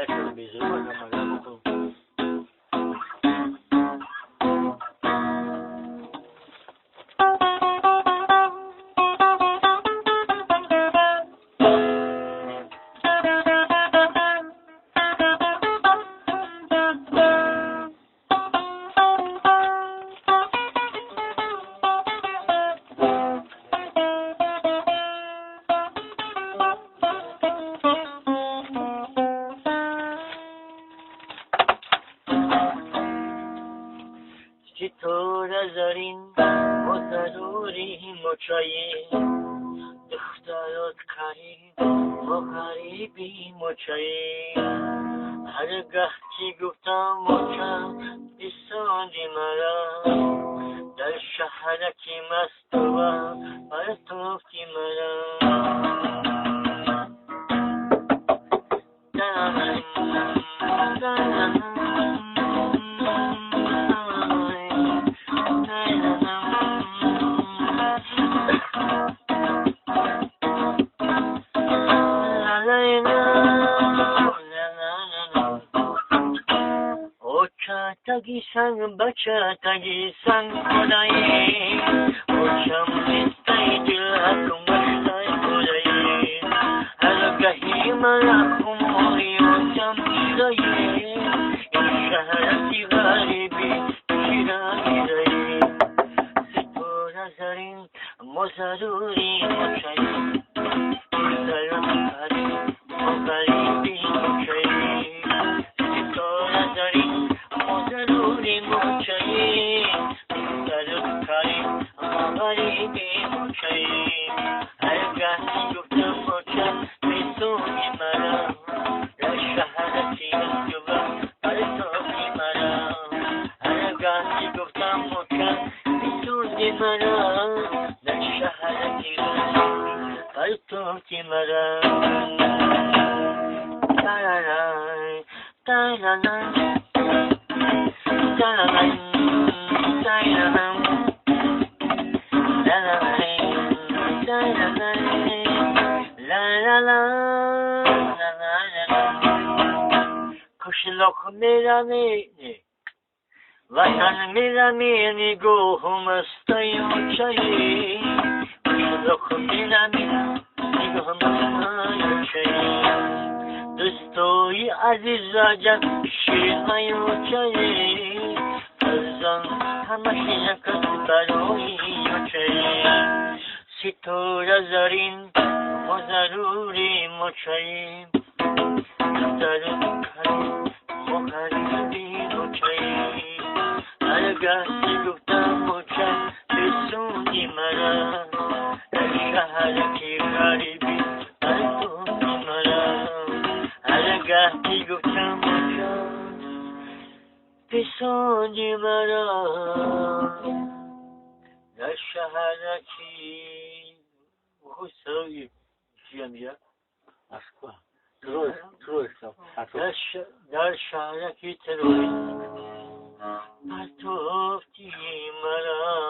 باید بیزه کنم ستاره زرین و ضروری مچایی دخترات قریب و قریبی مچایی هرگاه چی گفتم مچم بسازی مرا در شهرکی مست و پرتوفتی مرا Tagisan baca tagisan kodai Ocam istai dilhakum wastai kodai Hargahi malakum mori ocam istai Insyaharati gharibi shirai Sitora zarin mozaruri mochai Sarakari mogharibi mochai Sitora zarin ضروری مچایی دخترت کاری اما غریبی مچایی هرگاه گفتم مچم بسونی مرا در شهرتی مستوى پرتوفتی مرا هرگاه گفتم مچم بسونی مرا در شهرتی پرتوفتی مرا تارارای تارارای Kışlak mirami Vatan mirami Nigohum astayım çayı Kışlak mirami Nigohum astayım çayı Dostoy aziz racak Şirayım çayı Kazan Hamaşina kasbaroyim çayı Sitora zarin Mozaruri moçayı Darın karim Mogharibi moçayı Hargasi guftam moçam Besuni mara Şaharaki garibi Artuni mara Hargasi guftam moçam Besuni mara Şaharaki Husayı Cemiye Aşkwa Terörist در شهرکی تروریست پرتوفتی مرا